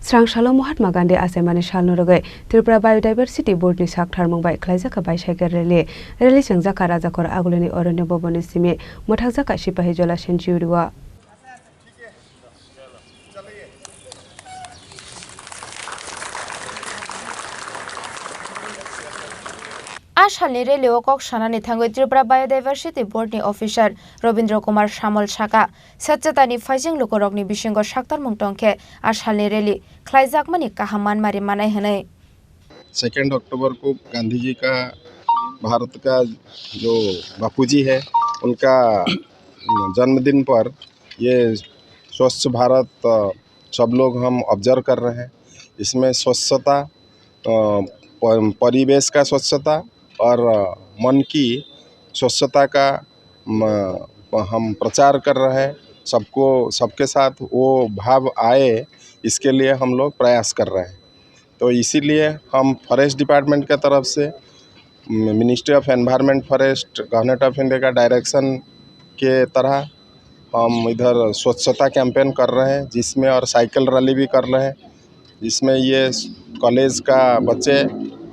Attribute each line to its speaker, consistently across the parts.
Speaker 1: Srangsalo Mahatma Gandhi Asemani Shalnorogay, Tripura Biodiversity Board ni Sakthar Mumbai, Klaizaka Baishaka Rele, Releasing Zakara Zakor Agulini Orone Bobonisimi, Motakzaka Shipahijola Shenjuriwa.
Speaker 2: Ashalni Releo Kok Shanani Tango Tripura Biodiversity Board ni Officer Robindra Kumar Shamol Shaka, Satchatani Fajing Lukorogni Bishingo Shaktar Mungtongke, Ashalni Reli, Klaizak Mani Kahaman Mari Manai Hane.
Speaker 3: 2 अक्टूबर को गांधी जी का भारत का जो बापूजी है उनका जन्मदिन पर ये स्वच्छ भारत सब लोग हम ऑब्जर्व कर रहे हैं। इसमें स्वच्छता, परिवेश का स्वच्छता और मन की स्वच्छता का हम प्रचार कर रहे हैं। सबके साथ वो भाव आए, इसके लिए हम लोग प्रयास कर रहे हैं। तो इसीलिए हम फॉरेस्ट डिपार्टमेंट के तरफ से ministry of environment forest government of India का डायरेक्शन के तरह हम इधर स्वच्छता कैंपेन कर रहे हैं, जिसमें और साइकिल रैली भी कर रहे हैं, जिसमें ये कॉलेज का बच्चे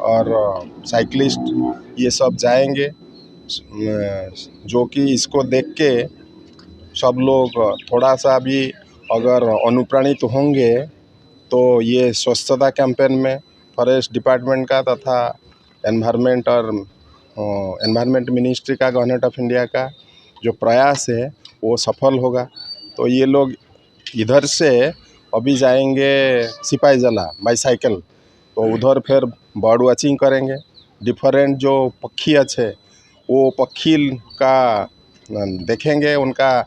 Speaker 3: और साइकिलिस्ट ये सब जाएंगे, जो कि इसको देख के सब लोग थोड़ा सा भी अगर अनुप्राणित होंगे तो ये स्वच्छता कैंपेन में फॉरेस्ट डिपार्टमेंट का तथा एनवायरनमेंट और एनवायरनमेंट मिनिस्ट्री का गवर्नमेंट ऑफ इंडिया का जो प्रयास है वो सफल होगा। तो ये लोग इधर से अभी जाएंगे सिपाहीजला बाईसाइकिल, तो उधर फिर बर्ड वॉचिंग करेंगे। डिफरेंट जो पक्षी अच्छे वो पक्षी का देखेंगे, उनका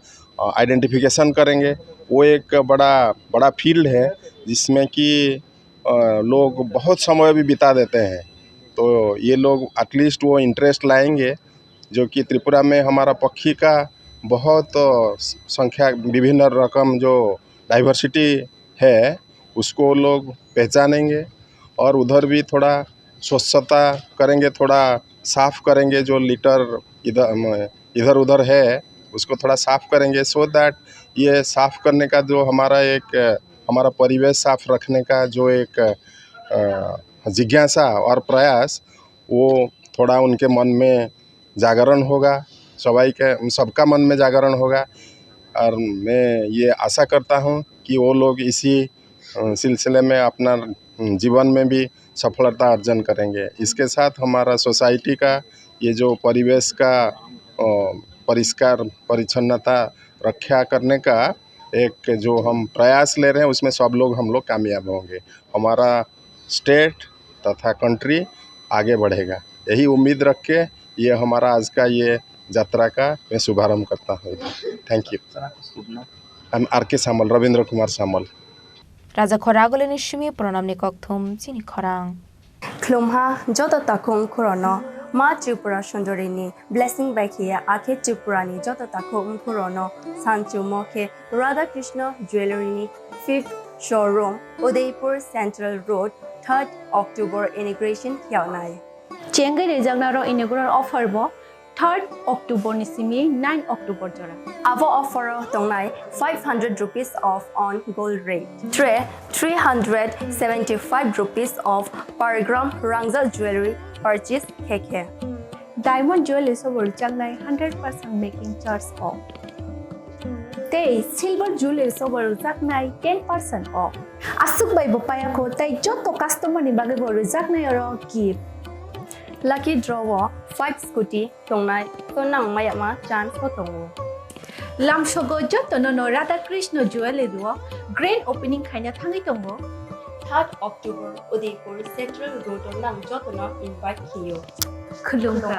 Speaker 3: आइडेंटिफिकेशन करेंगे। वो एक बड़ा फील्ड है जिसमें कि लोग बहुत समय भी बिता देते हैं। तो ये लोग एटलीस्ट वो इंटरेस्ट लाएंगे, जो कि त्रिपुरा में हमारा पक्षी का बहुत संख्या विभिन्न रकम जो डाइवर्सिटी है उसको लोग पहचानेंगे और उधर भी थोड़ा स्वच्छता करेंगे, थोड़ा साफ़ करेंगे। जो लिटर इधर उधर है उसको थोड़ा साफ़ करेंगे, सो दैट ये साफ़ करने का जो हमारा परिवेश साफ रखने का जो एक जिज्ञासा और प्रयास वो थोड़ा उनके मन में जागरण होगा, सबका मन में जागरण होगा। और मैं ये आशा करता हूँ कि वो लोग इसी सिलसिले में अपना जीवन में भी सफलता अर्जन करेंगे। इसके साथ हमारा सोसाइटी का ये जो परिवेश का परिष्कार परिच्छन्नता रक्षा करने का एक जो हम प्रयास ले रहे हैं उसमें हम लोग कामयाब होंगे। हमारा स्टेट तथा कंट्री आगे बढ़ेगा, यही उम्मीद रख के ये हमारा आज का ये यात्रा का मैं शुभारंभ करता हूँ। Thank you. I am R K. Samal, Ravindra Kumar Samal.
Speaker 2: राजा खरागले निश्चिमी प्रणाम निकथुम चिनी खरांग
Speaker 4: खुलुमहा जतो ताकुम खुरनो मा त्रिपुरा सुंदरिनी ब्लेसिंग बाइकिया आखे त्रिपुरानी जतो ताकुम खुरनो सांचु मोखे Radha Krishna jewellery 5th showroom Udaipur central road 3rd October inauguration कियानाय
Speaker 5: चेंगे रेजागनारो इनॉग्रेशन ऑफर बो 3rd October nisimi 9 October jora.
Speaker 4: Avo offer tongnai 500 rupees off on gold rate. 375 rupees off per gram Rangzal jewelry purchase keke.
Speaker 5: Diamond jewelry sobor changnai 100% making charge off. Te silver jewelry sobor jaknai 10% off. Asuk bai bopaya ko tai joto customer ni bage bor jaknai oro gift.
Speaker 4: Lucky draw 5 scooty tongnai tonang mayama chance ko tongo.
Speaker 5: Lamshogo joto no Radha Krishna jewelry duo grand opening khaina thangai tongo.
Speaker 4: 3rd October Udaipur Central Road tonang joto no invite kiyo.
Speaker 5: Khulungka.